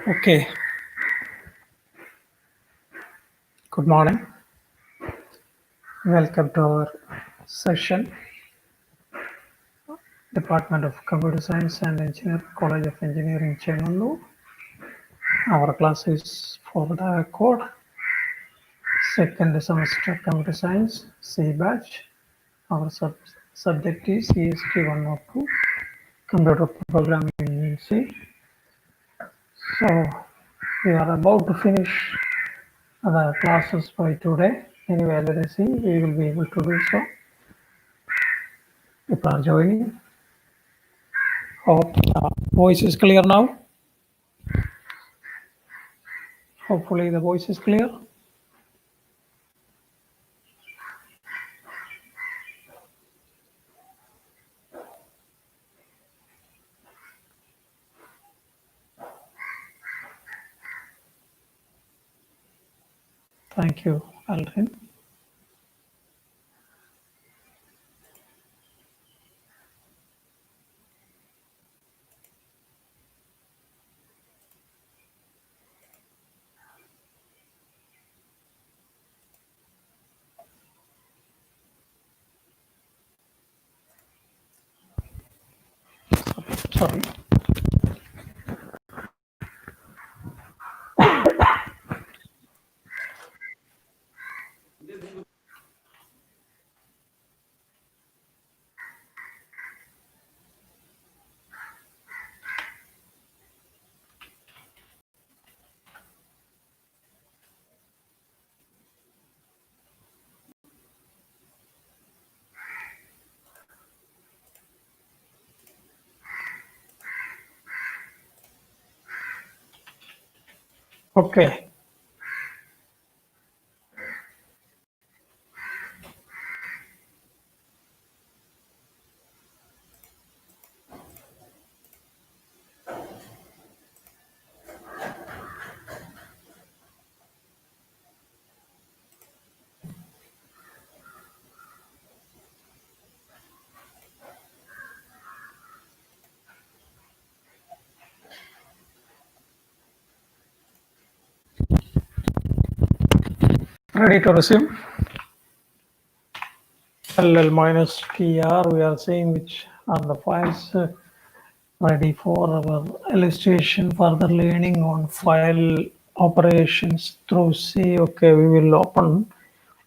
Okay. Good morning. Welcome to our session. Department of Computer Science and Engineering, College of Engineering, Chengannur. Our class is for the code. Second semester Computer Science, C batch. Our subject is CEC 102, Computer Programming in C. So we are about to finish the classes by today. Anyway, let us see, we will be able to do so. People are joining. Hope the voice is clear now. Hopefully the voice is clear. Thank you, Aldrin. Sorry. Okay. Ready to resume? LL minus TR, we are saying which are the files ready for our illustration, further learning on file operations through C. Okay, we will open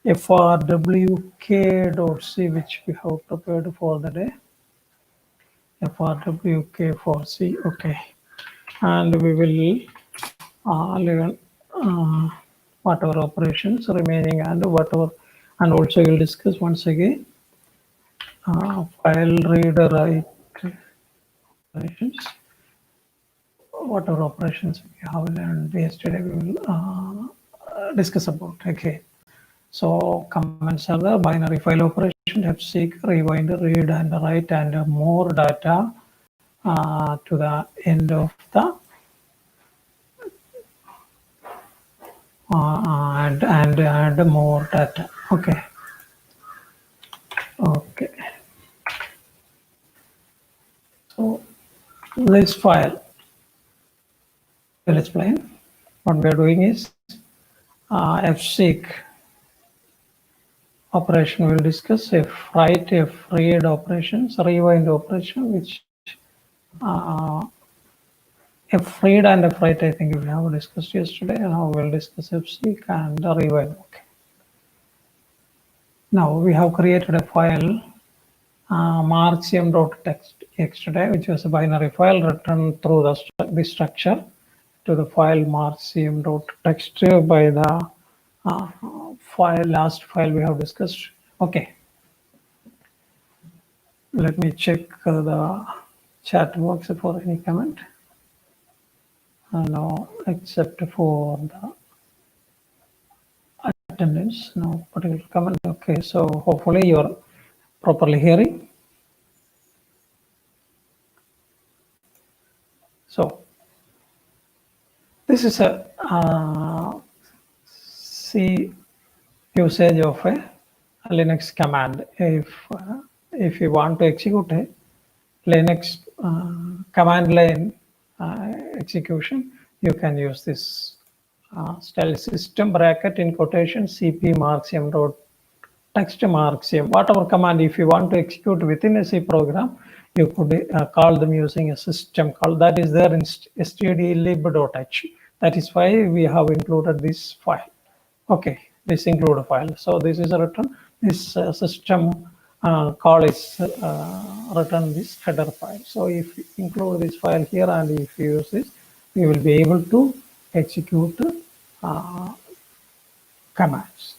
frwk.c, which we have prepared for the day. frwk for C. Okay, and we will learn whatever operations remaining and whatever, and also we'll discuss once again file reader write operations. Whatever operations we have learned yesterday, we will discuss about. Okay, so comments are the binary file operation, fseek, rewind, read and write, and more data to the end of the and more data. Okay. So this file will explain. What we are doing is fseek operation will discuss, if write, if read operations, rewind operation, which if read and if write, I think we have discussed yesterday. Now we'll discuss fseek and rewind. Okay. Now we have created a file marxium.txt yesterday, which was a binary file written through the structure to the file marxium.txt by the last file we have discussed. Okay. Let me check the chat box for any comment. No, except for the attendance, no particular comment. Okay, so hopefully you're properly hearing. So this is a C usage of a Linux command. If you want to execute a Linux command line execution, you can use this style system bracket in quotation cp marksium dot text marksium. Whatever command, if you want to execute within a C program, you could call them using a system call that is there in stdlib.h. That is why we have included this file. Okay, this include file. So this is written. This system call is written this header file. So if you include this file here and if you use this, we will be able to execute commands.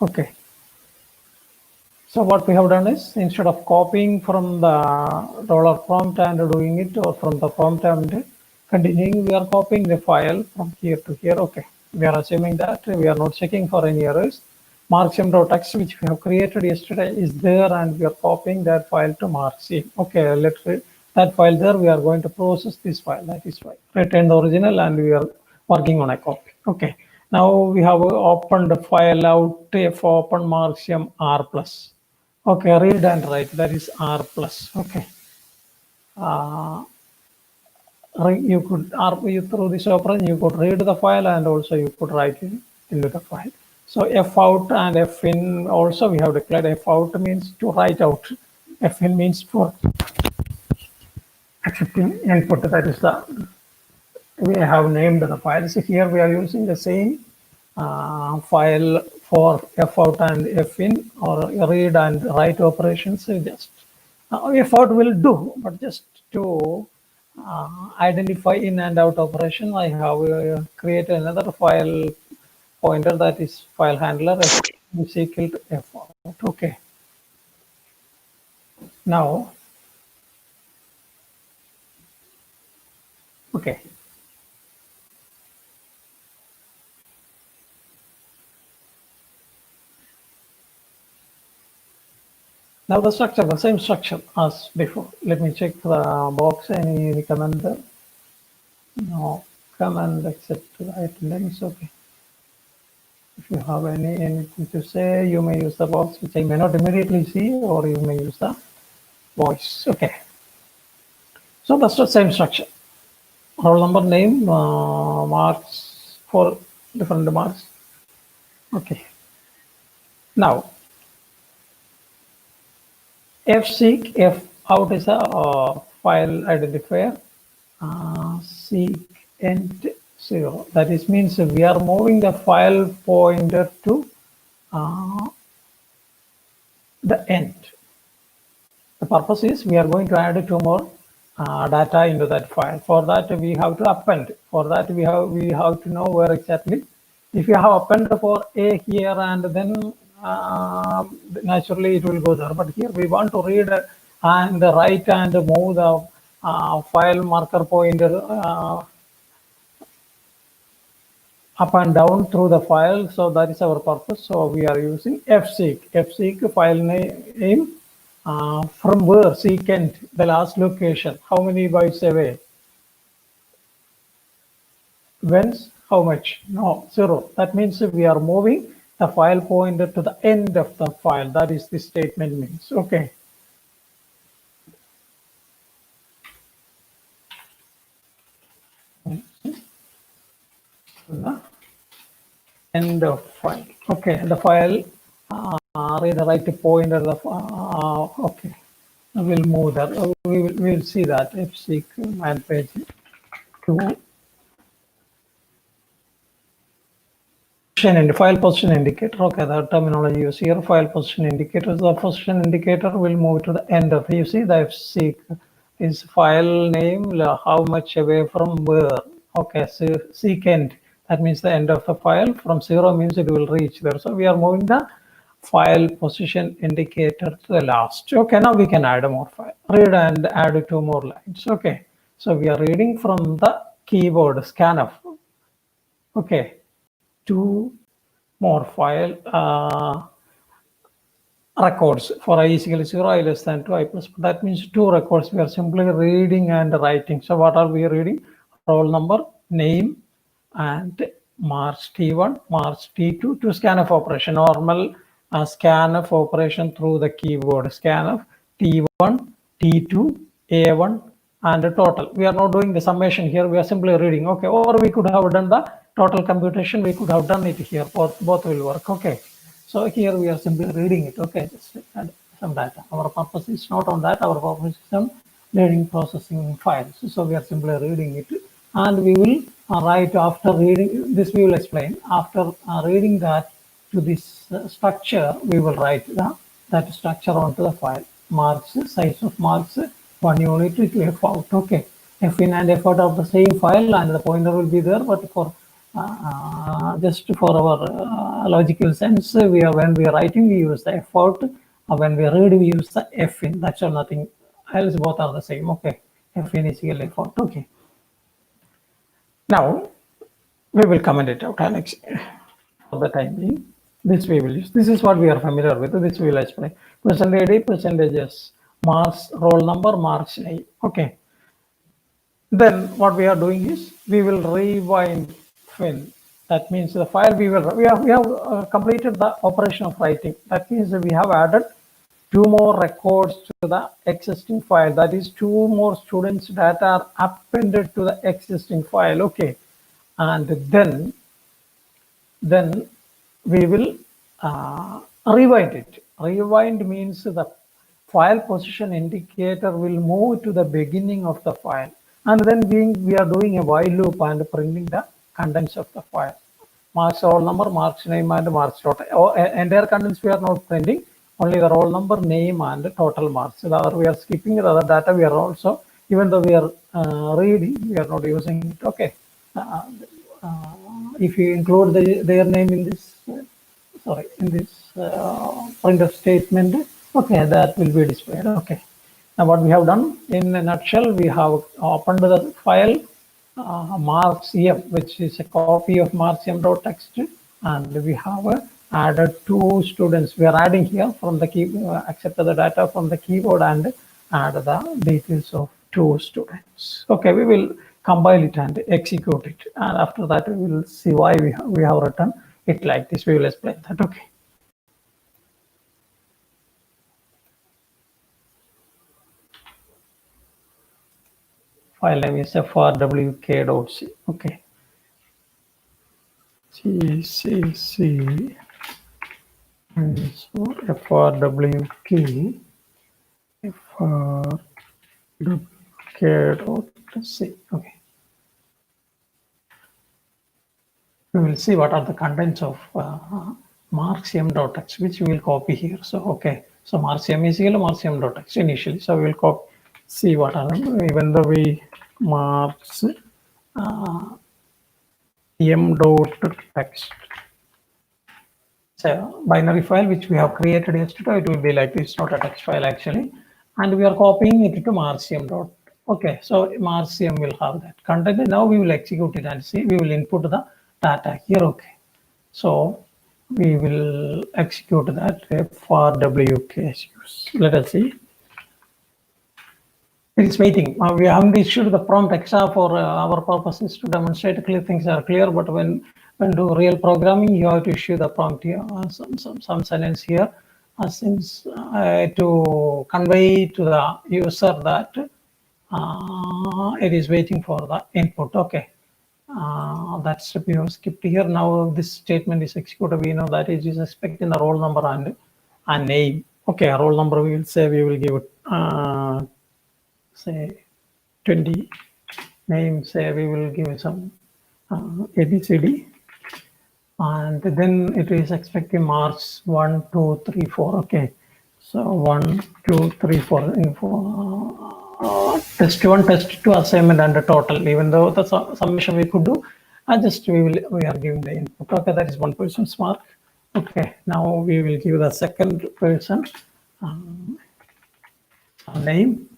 Okay. So what we have done is, instead of copying from the dollar prompt and doing it, or from the prompt and continuing, we are copying the file from here to here. Okay, we are assuming that we are not checking for any errors. Marksium.txt, which we have created yesterday, is there, and we are copying that file to Marksium. Okay, let's read that file there. We are going to process this file. That is why return the original, and we are working on a copy. Okay, now we have opened the file out. If open Marksium R plus. Okay, read and write, that is R plus. Okay. You could, through this operation, you could read the file and also you could write into the file. So F out and F in also we have declared. F out means to write out. F in means for accepting input. That is the, we have named the files. Here we are using the same file for F out and F in, or read and write operations. So just F out will do, but just to identify in and out operation, I have created another file pointer, that is file handler F is equal to F out. Okay. Now, okay. Now the structure, the same structure as before. Let me check the box, any command there. No command except write names. Okay. If you have anything to say, you may use the box, which I may not immediately see, or you may use the voice. Okay. So that's the same structure. Roll number, name, marks, for different marks. Okay. Now, fseek, F out is a file identifier. Seek end 0. That is means we are moving the file pointer to the end. The purpose is we are going to add 2 more data into that file. For that we have to append. For that we have to know where exactly. If you have append for A here, and then naturally it will go there. But here we want to read and write and move the file marker pointer up and down through the file. So that is our purpose. So we are using fseek. Fseek file name from where, secant, the last location, how many bytes away, whence, how much, no, 0. That means we are moving the file pointer to the end of the file. That is this statement means. Okay. The end of file. Okay, the file read the right pointer. Okay, we'll move that. We will see that fseek man page to file position indicator. Okay, the terminology used here, file position indicator. The position indicator will move to the end of. You see the fseek is file name, how much away from where. Okay, so secant, that means the end of the file. From 0 means it will reach there. So we are moving the file position indicator to the last. Okay, now we can add more file. Read and add 2 more lines. Okay, so we are reading from the keyboard scanf. Okay, 2 more file records for I is equal to 0, I less than 2, I plus. That means 2 records we are simply reading and writing. So what are we reading? Roll number, name, and March T1, March T2 to scanf operation. Normal scanf operation through the keyboard. Scanf T1, T2, A1, and the total. We are not doing the summation here. We are simply reading. Okay, or we could have done the total computation. We could have done it here. Both will work. Okay. So here we are simply reading it. Okay, just add some data. Our purpose is not on that. Our purpose is on learning processing files. So we are simply reading it, and we will write after reading this. We will explain after reading that to this structure. We will write that structure onto the file. Marks, size of marks, 1 unit to F out. Okay, F in and F out of the same file, and the pointer will be there. But for just for our logical sense, when we are writing, we use the F out. When we read, we use the F in. That's all. Nothing else. Both are the same. Okay, F in is equal F out. Okay. Now we will comment it out, Alex. For the time being, this we will use. This is what we are familiar with. This we will explain. Percentage, percentages, marks, roll number, marks name. Okay. Then what we are doing is we will rewind fill. That means the file we have completed the operation of writing. That means we have added 2 more records to the existing file. That is 2 more students' data are appended to the existing file. Okay, and then we will rewind it. Rewind means the file position indicator will move to the beginning of the file, and then we are doing a while loop and printing the contents of the file. Marks roll number, marks name, and marks total. Entire contents we are not printing, only the roll number, name, and total marks. The other we are skipping. The other data we are also, even though we are reading, we are not using it. Okay. If you include their name in this, in this printf statement, okay, that will be displayed. Okay. Now what we have done in a nutshell, we have opened the file marks m, which is a copy of marks m.txt, and we have added 2 students. We are adding here from the keyboard, accept the data from the keyboard and add the details of 2 students. Okay, we will compile it and execute it, and after that we will see why we have written it like this. We will explain that. Okay. File name is frwk.c. Okay. CEC frwk frwk.c. Okay. We will see what are the contents of marks m.txt, which we will copy here. So okay, so marks m is equal to marks m.txt initially. So we will copy, see what are them. Even though we marks m.txt, so binary file which we have created yesterday, it will be like this, not a text file actually, and we are copying it to marks m. Okay, so marks m will have that content. Now we will execute it and see. We will input the data here. Okay, so we will execute that for frwk. Let us see. It is waiting. We haven't issued the prompt extra for our purposes to demonstrate clear things are clear. But when do real programming, you have to issue the prompt here, some sentence here, since to convey to the user that it is waiting for the input. Okay. That step we have skipped here. Now this statement is executed. We know that it is expecting the roll number and name. Okay, a roll number we will say, we will give it say 20. Name, say we will give some ABCD, and then it is expecting marks 1, 2, 3, 4. Okay, so 1, 2, 3, 4 info. Test 1, test 2, assignment, and the total. Even though the summation we could do, we are giving the input. Okay, that is one person's mark. Okay, now we will give the second person name,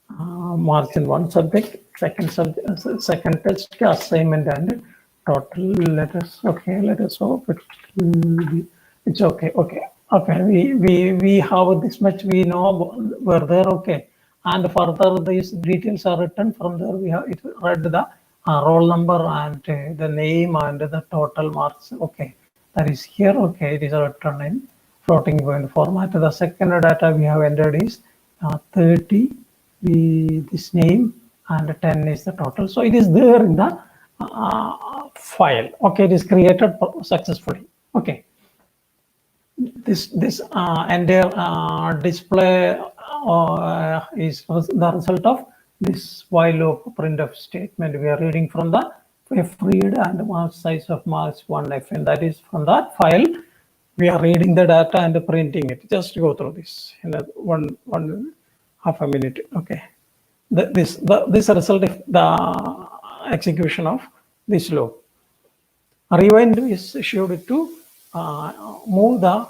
marks in one subject, second test, assignment, and total. Let us hope it's okay. Okay, we have this much, we know were there. Okay, and further these details are written. From there we have it read the roll number and the name and the total marks. Okay, that is here. Okay, it is written in floating point format. The second data we have entered is 30 this name and 10 is the total. So it is there in the file. Okay, it is created successfully. Okay, this entire display is the result of this while loop printf statement. We are reading from the freed and mark size of marks 1f, and that is from that file. We are reading the data and printing it. Just go through this in one half a minute. Okay, this result of the execution of this loop. Rewind is issued to move the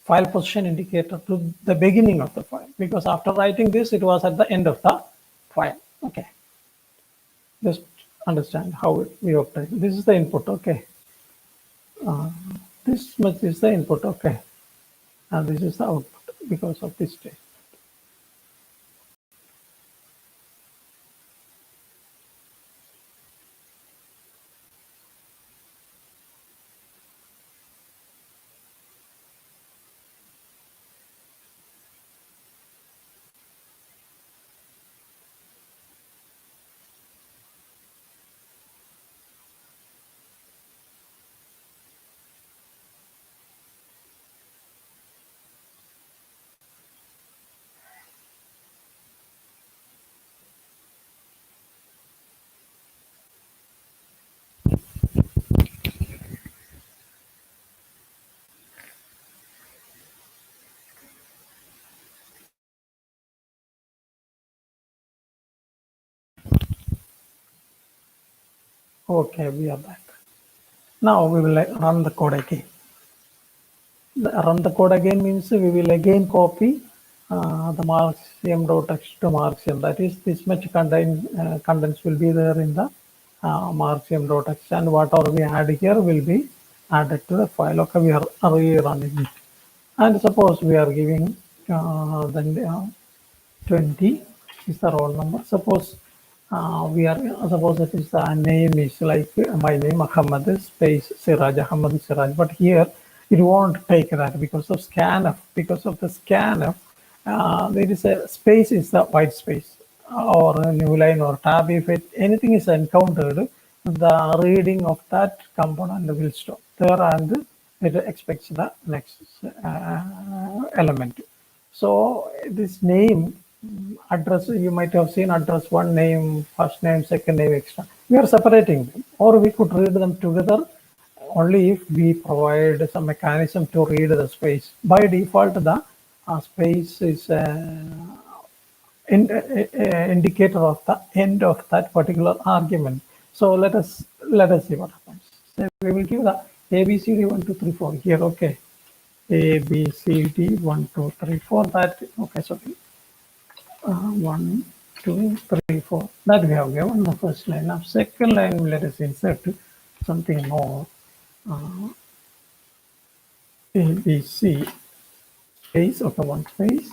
file position indicator to the beginning of the file, because after writing this, it was at the end of the file. Okay, just understand how we operate. This is the input. Okay, this much is the input. Okay, and this is the output because of this state. Okay, we are back. Now we will run the code again. Run the code again means we will again copy the marks m.text to marks m. That is, this much contents will be there in the marks m.text, and whatever we add here will be added to the file. Okay, we are rerunning it, and suppose we are giving then 20 is the roll number. Suppose suppose it is the name is like my name Ahmad space Siraj, Ahmad Siraj, but here it won't take that because of scanf. Because of the scanf, there is a space is the white space or a new line or tab. If anything is encountered, the reading of that component will stop there and it expects the next element. So this name address, you might have seen address one name, first name, second name, extra. We are separating them, or we could read them together only if we provide some mechanism to read the space. By default, the space is indicator of the end of that particular argument. So let us see what happens. So we will give the ABCD 1 2 3 4 here. Okay, ABCD 1 2 3 4. That okay. Sorry. 1 2 3 4. That we have given the first line. Now second line, let us insert something more. ABC space. Okay, one space.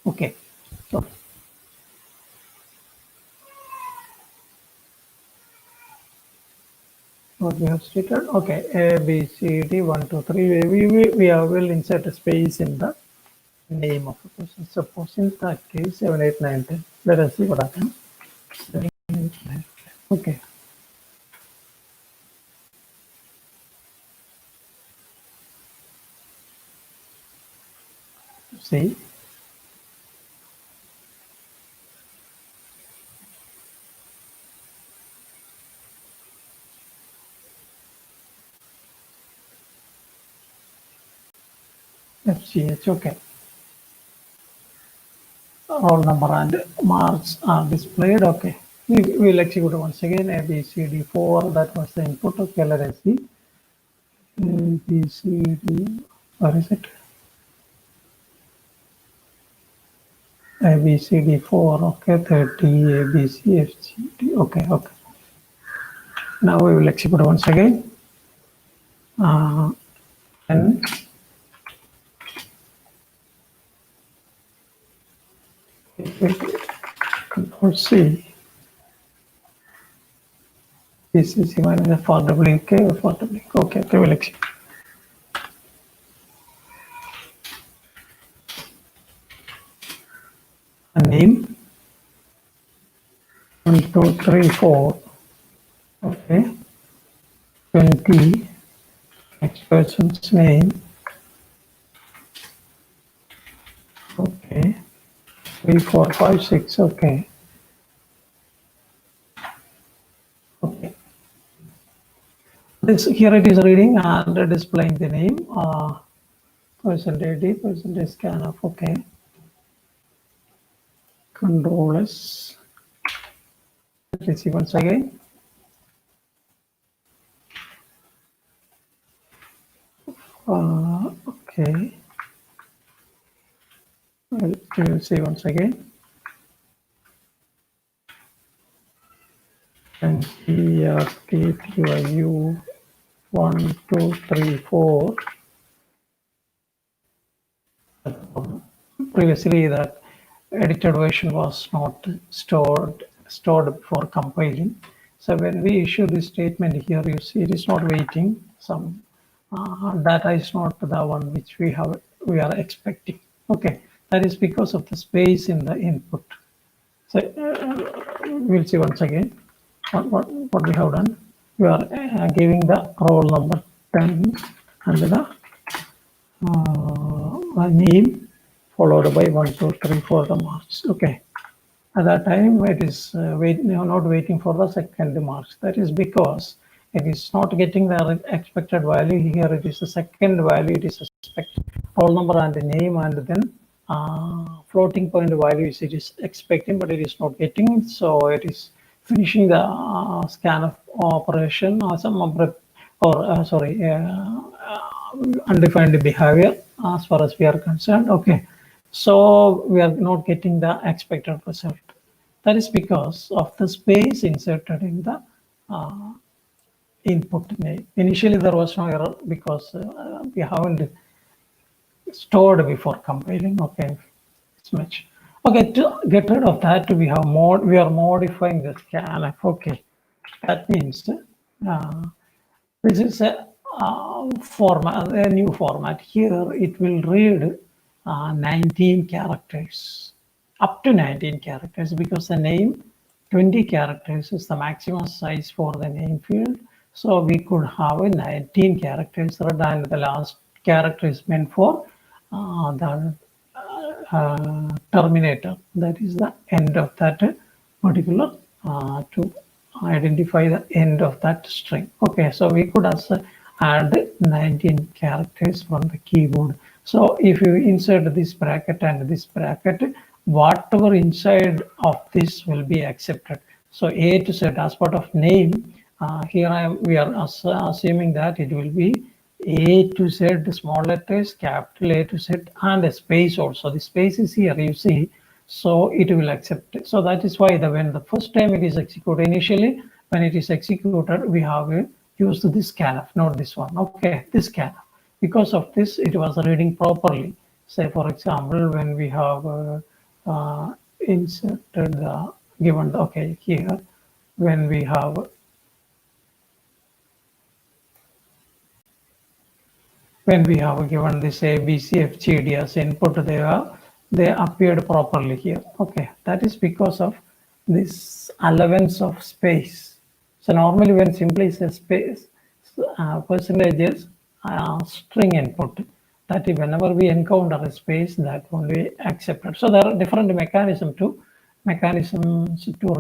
Okay, so what we have stated. Okay, A B C D 1 2 3. We will insert a space in the name of a person. Suppose in that case 7 8 9 10. Let us see what happens. 7, 8, 9, 10. Okay. See. FCH, okay. Roll number and marks are displayed. Okay. We will execute once again. A, B, C, D, 4. That was the input. Okay, let us see. A, B, C, D. Where is it? A, B, C, D, 4. Okay, 30. A, B, C, F, C, D. Okay, okay. Now we will execute once again. And C. CEC minus FRWK or FRWK. Okay, we'll execute. A name 1, 2, 3, 4. Okay. 20. Next person's name. Okay. 3, 4, 5, 6. Okay. Okay. This here it is reading and displaying the name. Percentage scanf. Okay. Control S. Let's see once again. Okay. We'll see once again. And here TTYU 1, 2, 3, 4. Previously, that edited version was not stored before compiling. So when we issue this statement here, you see it is not waiting. Some data is not the one which we are expecting. Okay, that is because of the space in the input. So we'll see once again what we have done. We are giving the roll number 10 and the name followed by 1, 2, 3 for the marks. Okay. At that time, it is not waiting for the second marks. That is because it is not getting the expected value. Here it is the second value. It is expected roll number and the name, and then floating point values it is expecting, but it is not getting. So it is finishing the scanf operation or some undefined behavior as far as we are concerned. Okay. So we are not getting the expected result. That is because of the space inserted in the input name. Initially, there was no error because we haven't stored before compiling. Okay, it's much. Okay, to get rid of that, we are modifying the scanf. Okay, that means this is a format, a new format. Here it will read 19 characters, up to 19 characters, because the name 20 characters is the maximum size for the name field. So we could have a 19 characters read, and the last character is meant for the terminator. That is the end of that particular to identify the end of that string. Okay, so we could also add 19 characters from the keyboard. So if you insert this bracket and this bracket, whatever inside of this will be accepted. So A to Z as part of name, here we are assuming that it will be A to Z, small letters, capital A to Z, and a space also. The space is here, you see. So it will accept it. So that is why when the first time it is executed, initially when it is executed, we have used this scanf, not this one. Okay, this scanf. Because of this, it was reading properly. Say, for example, when we have inserted the given, okay, here, when we have given this A, B, C, F, G, D as input, they appeared properly here. Okay, that is because of this allowance of space. So normally when simply says space, percentages string input, that whenever we encounter a space, that won't be accepted. So there are different mechanisms to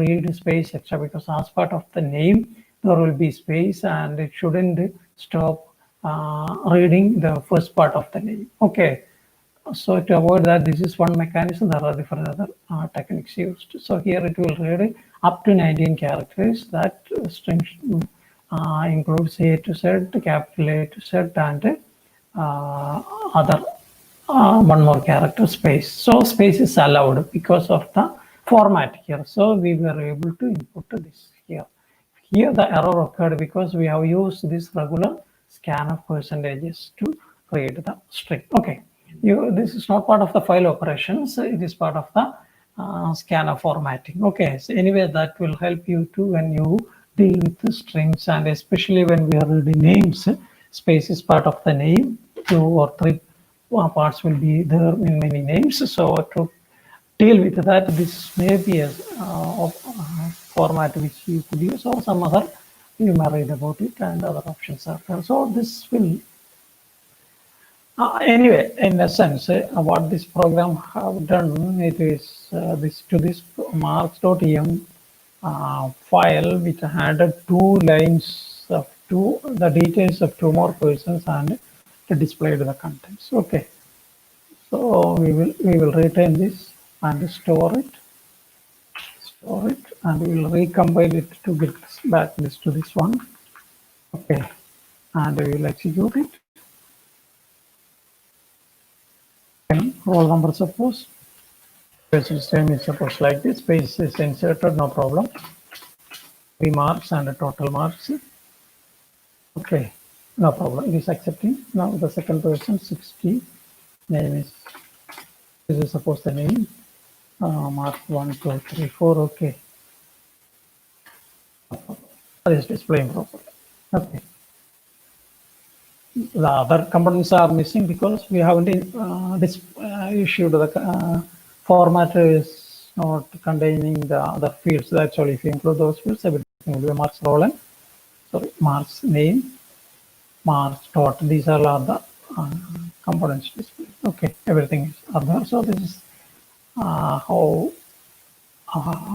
read space extra, because as part of the name there will be space and it shouldn't stop reading the first part of the name. Okay, so to avoid that, this is one mechanism. There are different other techniques used. So here it will read up to 19 characters. That string includes A to Z, capital A to Z, and other one more character space. So space is allowed because of the format here. So we were able to input this here. Here the error occurred because we have used this regular scanf percentages to read the string. Okay, this is not part of the file operations. It is part of the scanner formatting. Okay, so anyway, that will help you too when you deal with the strings, and especially when we are reading names. Space is part of the name. 2 or 3 parts will be there in many names. So to deal with that, this may be a format which you could use, or some other you may read about it, and other options are there. So this will anyway, in a sense, what this program have done, it is this marks.em file which had 2 lines of the details of 2 more persons, and to display the contents. Okay, so we will retain this and store it, and we will recompile it to get back this to this one. Okay, and we will execute it. Roll number, suppose. System is supposed like this. Space is inserted, no problem. 3 marks and the total marks. Okay, no problem. It is accepting. Now the second person, 60. Name is, this is suppose the name. Mark 1, 2, 3, 4. Okay. That is displaying properly. Okay. The other components are missing because we haven't issued the format is not containing the other fields. That's all. If you include those fields, everything will be marks roll and marks name, marks dot. These are all the components displayed. Okay, everything is there. So this is how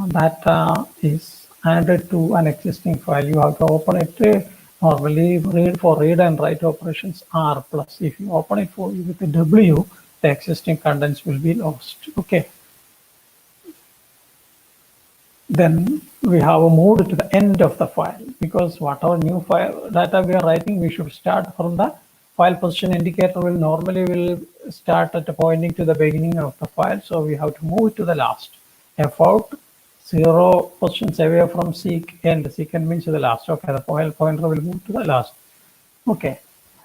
data is added to an existing file. You have to open it. Normally, read and write operations R plus. If you open it with a W, the existing contents will be lost. Okay. Then we have moved to the end of the file, because whatever new file data we are writing, we should start from the file position indicator will normally start at pointing to the beginning of the file. So we have to move it to the last. F out 0 positions away from seek end. Seek end means to the last. Okay, the file pointer will move to the last. Okay,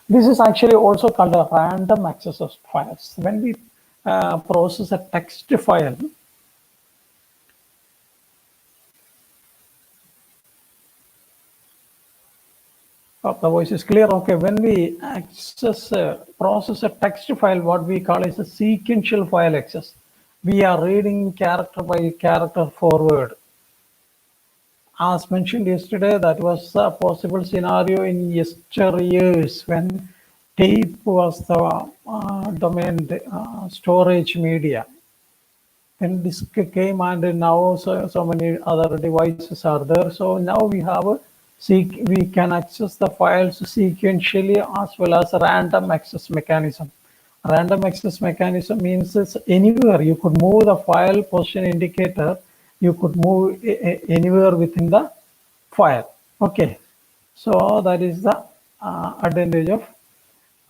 this is actually also called a random access of files. When we process a text file, the voice is clear. Okay, when we process a text file, what we call is a sequential file access. We are reading character by character forward. As mentioned yesterday, that was a possible scenario in yesteryears when tape was the domain storage media. Then disk came, and now so many other devices are there. So now we have we can access the files sequentially as well as random access mechanism. Random access mechanism means it's anywhere you could move the file position indicator. You could move anywhere within the file. Okay, so that is the advantage of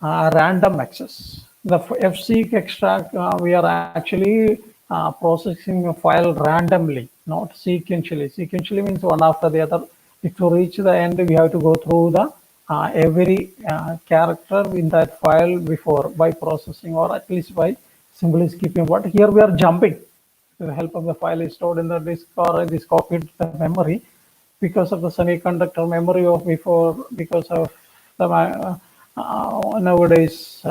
random access. The fseek extract, we are actually processing a file randomly, not sequentially. Sequentially means one after the other. If to reach the end, we have to go through the every character in that file before by processing, or at least by simply skipping. But here we are jumping. With the help of the file is stored in the disk, or it is copied to the memory because of the semiconductor memory of before, because of the nowadays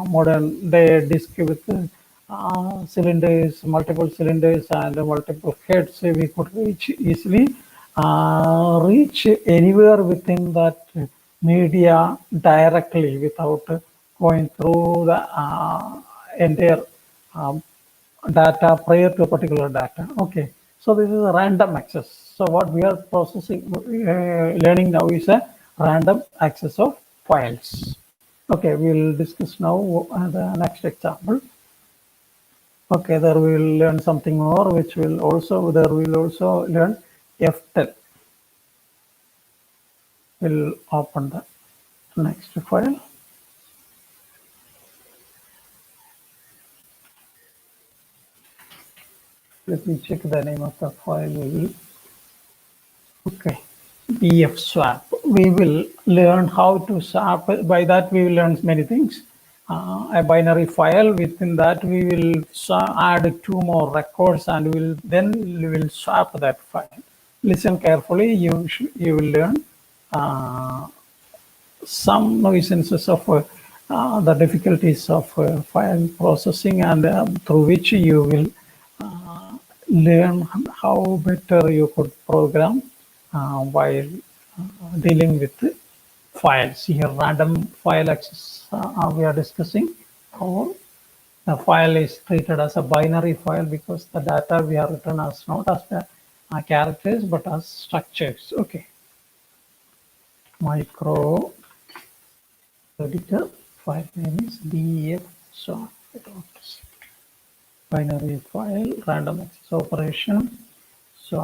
modern day disk with cylinders, multiple cylinders and multiple heads. We could easily reach anywhere within that media directly without going through the entire data prior to a particular data. Okay, so this is a random access. So what we are processing, learning now is a random access of files. Okay, we'll discuss now the next example. Okay, there we will learn something more, which will also learn ftel. We'll open the next file. Let me check the name of the file. Okay, bf swap. We will learn how to swap. By that we will learn many things. a binary file. Within that, we will add 2 more records, and we will swap that file. Listen carefully. You will learn some nuisances of the difficulties of file processing, and through which you will learn how better you could program while dealing with files. Here, random file access we are discussing, or the file is treated as a binary file because the data we are written as not as the characters but as structures. Okay. Micro editor file name is def. So binary file, random access operation. So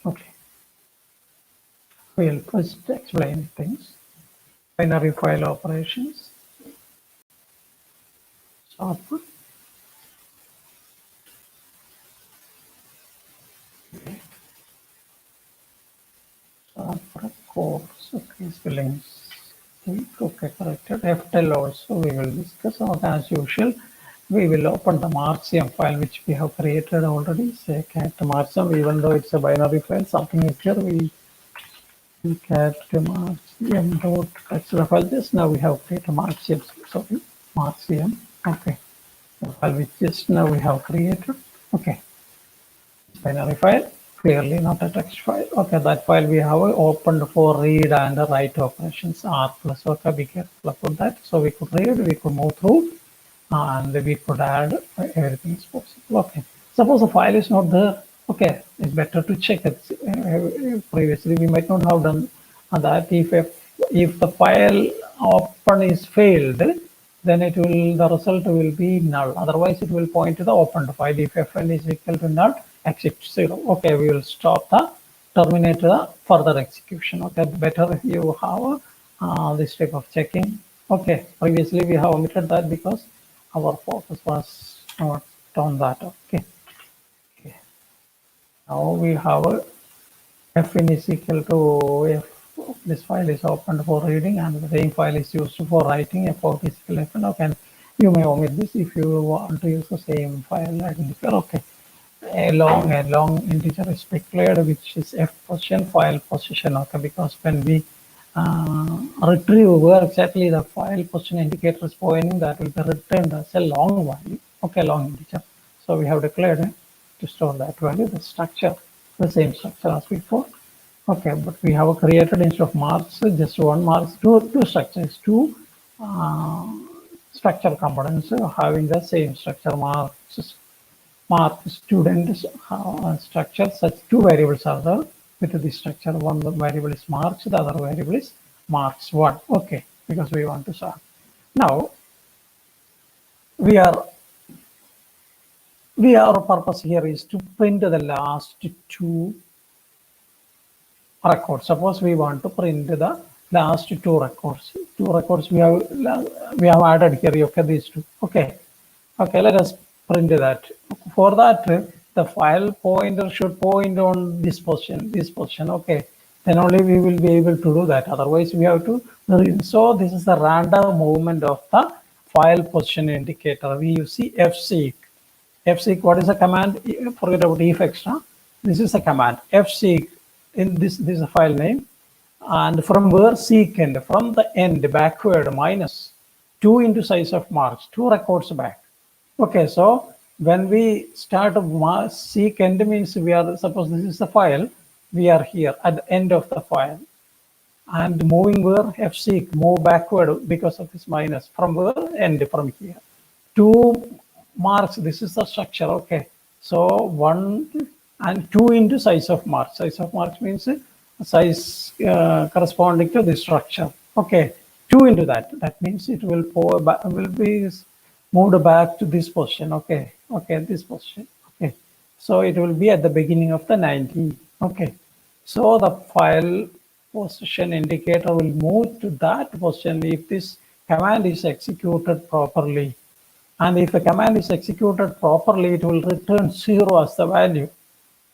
okay. We'll first explain things. Binary file operations. Output. Course. Okay, spellings. Okay, corrected. FTL also we will discuss. As usual, we will open the marxium file which we have created already. Say cat marxium, even though it's a binary file, something is here. We cat marxium dot extra file. Just now we have created marxium. Sorry, marxium. Okay, the file which just now we have created. Okay, binary file. Clearly not a text file. Okay, that file we have opened for read and write operations R plus. Okay, be careful about that. So we could read, we could move through, and we could add. Everything is possible. Okay, suppose the file is not there. Okay, it's better to check it. Previously we might not have done that. If the file open is failed, then the result will be null. Otherwise it will point to the opened file. If fn is equal to null, exit 0. Okay, we will stop the terminate the further execution. Okay, better you have this type of checking. Okay, previously we have omitted that because our focus was not on that. Okay, now we have fn is equal to if this file is opened for reading and the same file is used for writing. F out is equal to fn. Okay, you may omit this if you want to use the same file identifier. Okay, a long integer is declared which is f position file position. Okay, because when we retrieve where exactly the file position indicator is pointing, that will be returned as a long value. Okay, long integer. So we have declared to store that value, the structure, the same structure as before. Okay, but we have created instead of marks just one marks, two structures, two structure components having the same structure. Mark student structure, such two variables are there with this structure. One variable is marks, the other variable is marks1. Okay, because we want to solve. Now our purpose here is to print the last two records. Suppose we want to print the last two records. Two records we have added here. Okay, these two. Okay, let us print that. For that, the file pointer should point on this position. Okay, then only we will be able to do that. Otherwise, we have to read. So this is the random movement of the file position indicator. We use fseek. Fseek, what is the command? Forget about if extra. This is the command fseek. In this is a file name, and from where seek end, from the end backward minus 2 into size of marks, 2 records back. Okay, so when we start seek end means we are, suppose this is the file, we are here at the end of the file, and moving where fseek, move backward because of this minus, from where end, from here 2 marks. This is the structure. Okay, so 1 and 2 into size of marks. Size of marks means size corresponding to the structure. Okay, 2 into that. That means it will be moved back to this position. Okay, this position. Okay, so it will be at the beginning of the 90. Okay, so the file position indicator will move to that position if this command is executed properly. And if a command is executed properly, it will return 0 as the value.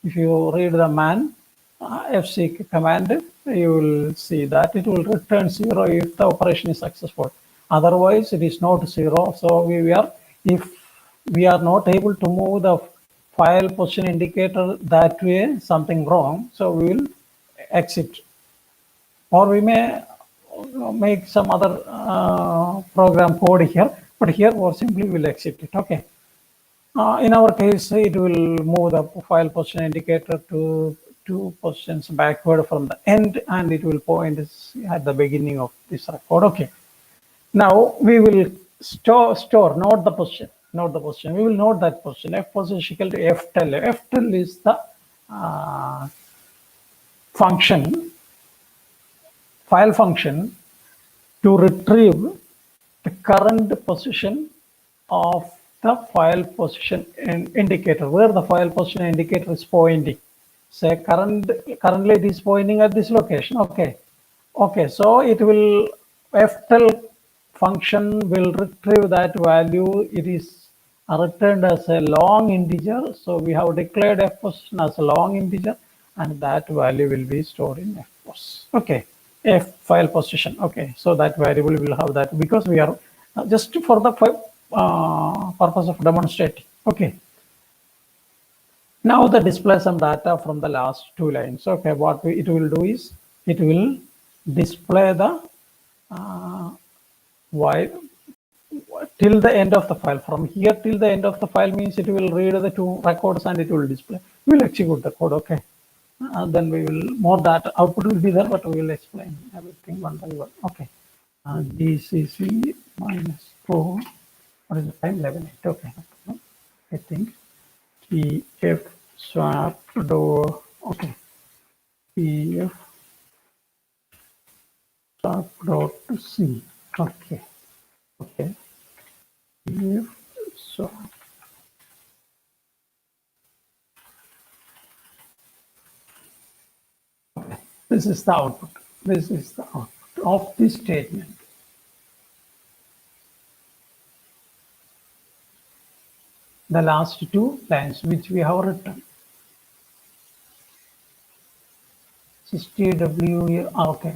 If you read the man fseek command, you will see that it will return 0 if the operation is successful. Otherwise, it is not 0. So if we are not able to move the file position indicator that way, something wrong. So we will exit, or we may make some other program code here, but here or simply will exit it. Okay. In our case, it will move the file position indicator to 2 positions backward from the end, and it will point at the beginning of this record. Okay. Now we will store not the position. We will note that position. F position is equal to ftell. Ftell is the file function to retrieve the current position of the file position indicator, where the file position indicator is pointing. Say currently it is pointing at this location. Okay. So it will ftell function will retrieve that value. It is returned as a long integer. So we have declared f position as a long integer, and that value will be stored in f position. Okay. F file position. Okay, so that variable will have that, because we are just for the purpose of demonstrating. Okay. Now the display some data from the last 2 lines. Okay, what it will do is it will display the while till the end of the file. From here till the end of the file means it will read the 2 records and it will display. We will execute the code. Okay. Then we will more that output will be there, but we will explain everything one by one. Okay. GCC -4. What is the time? 11:08. Okay. I think TF swap door. Okay. TF swap dot C. Okay. Okay. TF swap. This is the output. This is the output of this statement. The last 2 lines which we have written. 60W. Okay.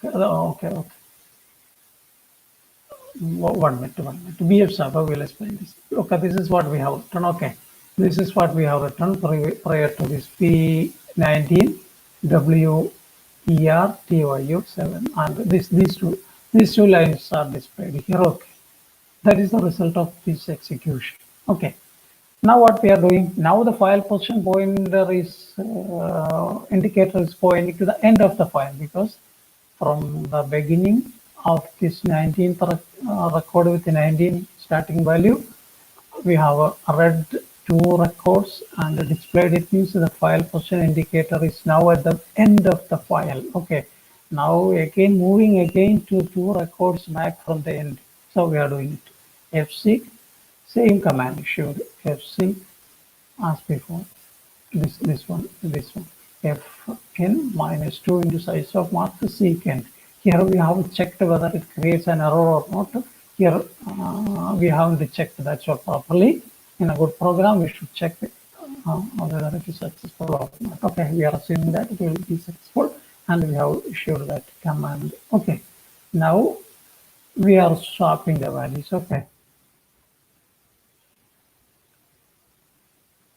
Okay. One minute. BF server will explain this. Okay, this is what we have written. Okay, this is what we have written prior to this P19 WERTYU7, and these two lines are displayed here. Okay, that is the result of this execution. Okay, now what we are doing now, the file position pointer is indicator is pointing to the end of the file, because from the beginning of this 19th record with the 19 starting value, we have read 2 records and displayed it, means the file position indicator is now at the end of the file. Okay, now again moving again to 2 records back from the end. So we are doing it. fseek, same command issued, fseek as before. This one. Fn -2 into size of mark secant. Here we have checked whether it creates an error or not. Here we haven't checked that so properly. In a good program, we should check whether it is successful or not. Okay, we are assuming that it will be successful, and we have issued that command. Okay, now we are swapping the values. Okay.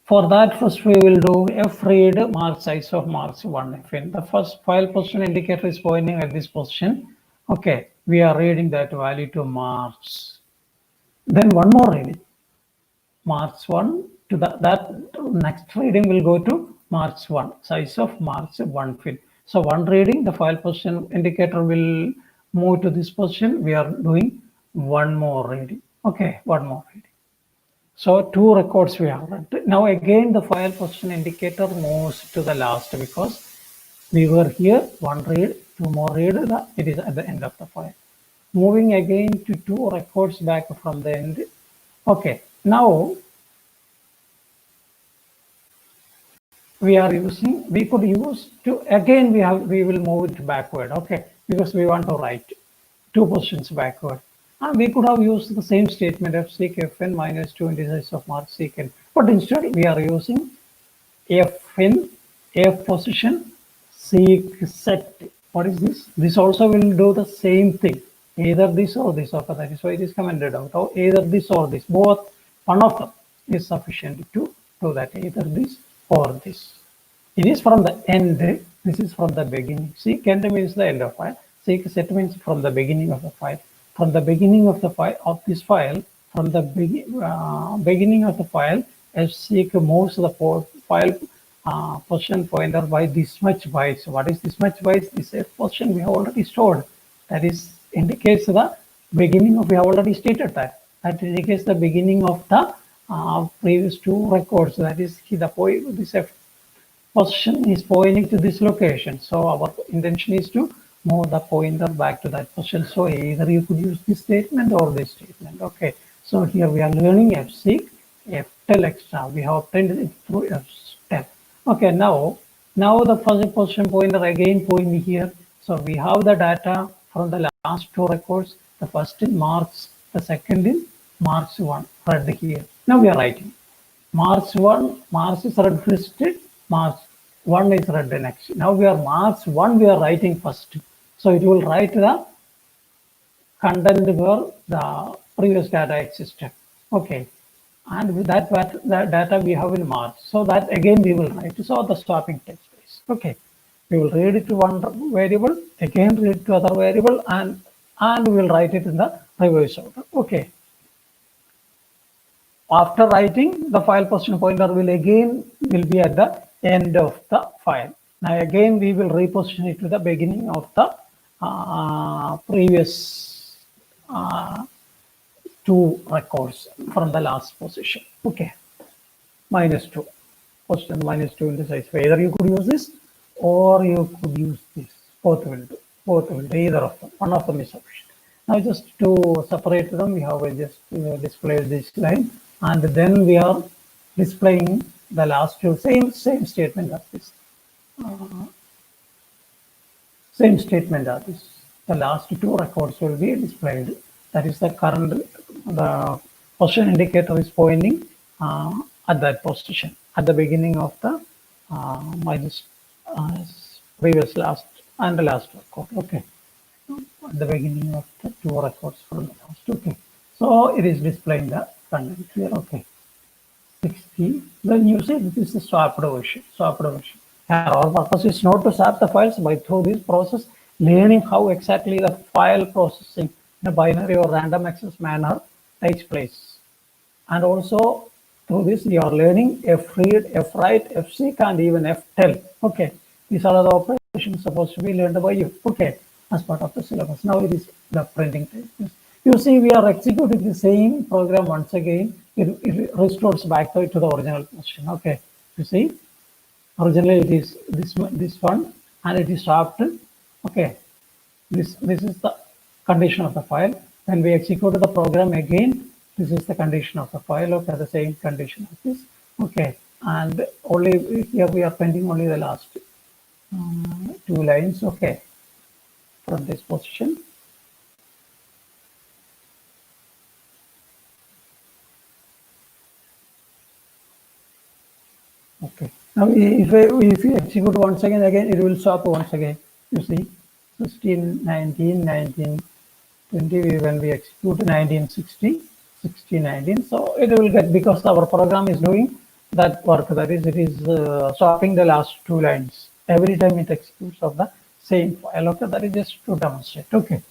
For that, first we will do fread mark size of marks 1 fin. The first file position indicator is pointing at this position. Okay, we are reading that value to marks. Then one more reading, marks 1 to that next reading will go to marks 1, size of marks 1 fin. So one reading, the file position indicator will move to this position. We are doing one more reading. Okay, one more reading. So 2 records we have read. Now again the file position indicator moves to the last, because we were here, 1 read, 2 more read, it is at the end of the file. Moving again to 2 records back from the end. Okay, now we could use to, again we will move it backward. Okay, because we want to write 2 positions backward. And we could have used the same statement, fseek fn -2 into size of mark secant, but instead we are using fn F position, seek set. What is this? This also will do the same thing. Either this or this. Okay, that is why it is commented out. Or either this or this. Both, one of them is sufficient to do that. Either this or this. It is from the end. This is from the beginning. Seek end means the end of file. Seek set means from the beginning of the file. From the beginning of the file of this file, from the beginning of the file, fseek moves the file position pointer by this much bytes. What is this much bytes? This F position we have already stored. That is indicates the beginning of. We have already stated that. That indicates the beginning of the previous two records. That is this F position is pointing to this location. So our intention is to move the pointer back to that position. So either you could use this statement or this statement. Okay. So here we are learning fseek, ftell extra. We have obtained it through ftell. Okay. Now the first position pointer again pointing here. So we have the data from the last two records. The first in March, the second in March 1. Read here. Now we are writing. March 1, March is red listed, March 1 is red next. Now we are March 1, we are writing first. So it will write the content where the previous data existed. Okay. And with that data we have in March. So that again we will write. So the swapping takes place. Okay. We will read it to one variable, again read it to other variable, and we will write it in the reverse order. Okay. After writing, the file position pointer will be at the end of the file. Now again we will reposition it to the beginning of the previous two records from the last position. Okay, -2 position -2 in the size. Either you could use this or you could use this. Both will do. Both will do. Either of them. One of them is sufficient. Now just to separate them, we have just displayed this line. And then we are displaying the last two, same statement as this. Same statement as this. The last two records will be displayed. That is the current, the position indicator is pointing at that position at the beginning of the previous last and the last record. Okay. At the beginning of the two records from the last. Okay. So it is displaying the content here. Okay. 60. Then you say this is the swapped version. Here our purpose is not to swap the files, by through this process learning how exactly the file processing in a binary or random access manner takes place. And also through this you are learning fread, fwrite, fseek, and even ftell. Okay. These are the operations supposed to be learned by you. Okay. As part of the syllabus. Now it is the printing type. You see, we are executing the same program once again. It restores back to the original position. Okay, you see, originally it is this one, and it is swapped. Okay, this is the condition of the file. When we execute the program again, this is the condition of the file. Okay, the same condition as this. Okay, and only here we are printing only the last two lines. Okay, from this position. Okay. Now, if we execute once again, it will stop once again. You see, 16, 19, 19, 20. When we execute 19, 60, 60, 19. So it will get, because our program is doing that work. That is, it is swapping the last two lines every time it executes of the same file. Okay, that is just to demonstrate. Okay.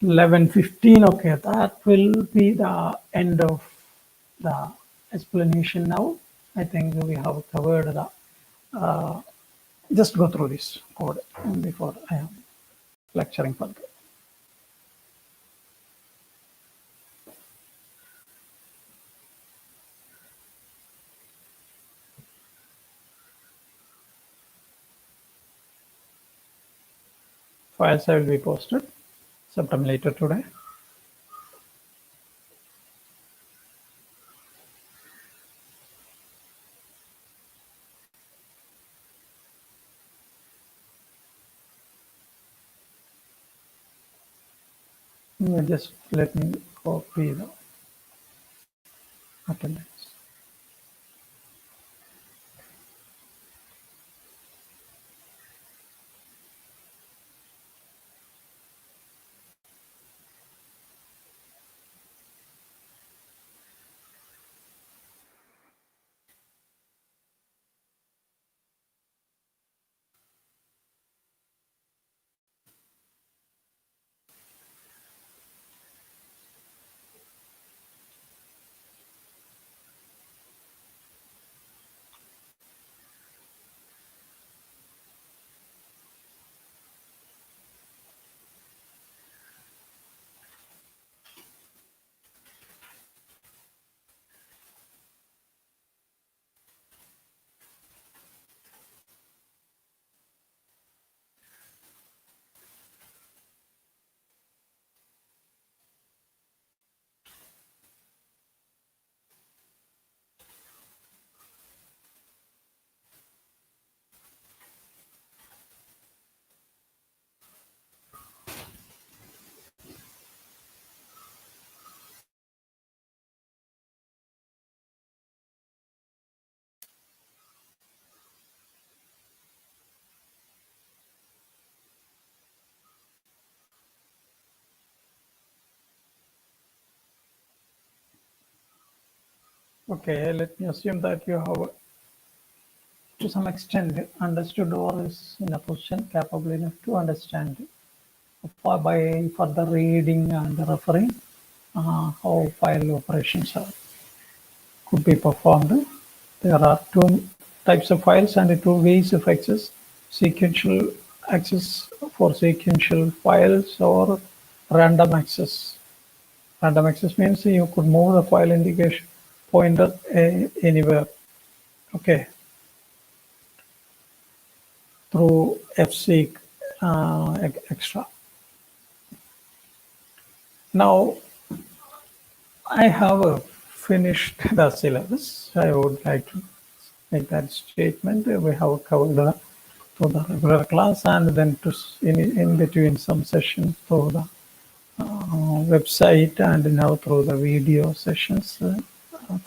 11:15. Okay, that will be the end of the explanation now. I think we have covered the, just go through this code before I am lecturing further. Files will be posted sometime later today. Just let me copy the attendance. Okay, let me assume that you have to some extent understood or is in a position capable enough to understand by further reading and referring how file operations could be performed. There are two types of files and two ways of access: sequential access for sequential files or random access. Random access means you could move the file indication pointer anywhere, okay, through fseek extra. Now I have finished the syllabus. I would like to make that statement. We have covered to the regular class and then to in between some sessions through the website and now through the video sessions.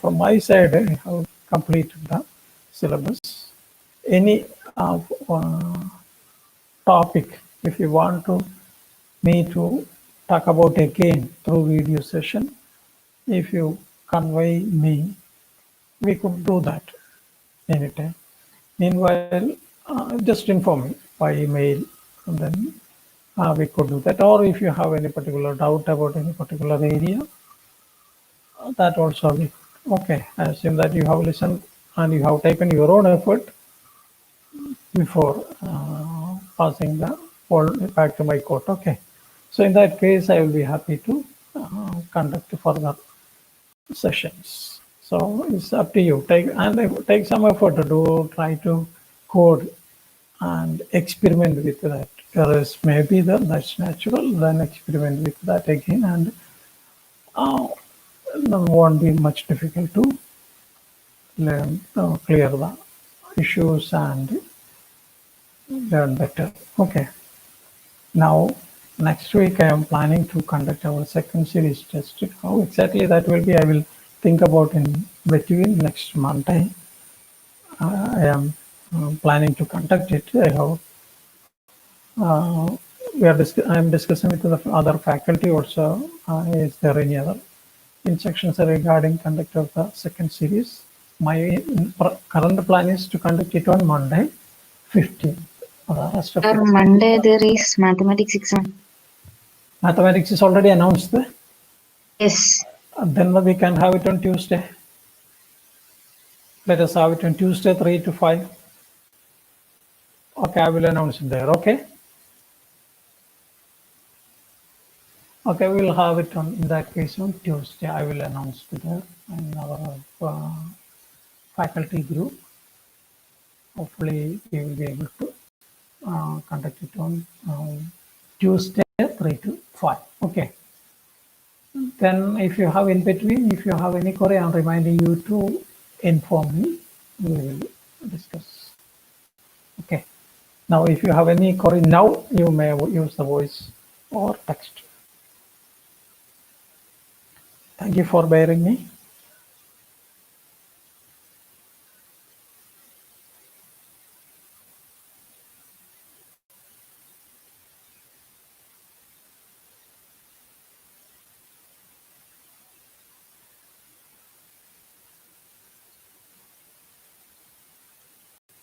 From my side, I have completed the syllabus. Any topic, if you want to me to talk about again through video session, if you convey me, we could do that anytime. Meanwhile, just inform me by email, and then we could do that. Or if you have any particular doubt about any particular area, that also be okay. I assume that you have listened and you have taken your own effort before passing the ball back to my court. Okay. So in that case, I will be happy to conduct further sessions. So it's up to you. Take some effort to do, try to code and experiment with that. Whereas maybe that's natural, then experiment with that again, and it won't be much difficult to learn, clear the issues and learn better. Okay. Now, next week I am planning to conduct our second series test. How exactly that will be, I will think about in between next Monday. I am planning to conduct it. I have I am discussing with the other faculty also. Is there any other instructions regarding conduct of the second series? My current plan is to conduct it on Monday, 15th. Monday there is mathematics exam. Mathematics is already announced. Yes. Then we can have it on Tuesday. Let us have it on Tuesday, 3 to 5. Okay, I will announce it there. Okay. Okay, we will have it on, in that case, on Tuesday. I will announce it there in our faculty group. Hopefully, we will be able to conduct it on Tuesday, 3 to 5. Okay. Then if you have in between, if you have any query, I'm reminding you to inform me. We will discuss. Okay. Now, if you have any query now, you may use the voice or text. Thank you for bearing me.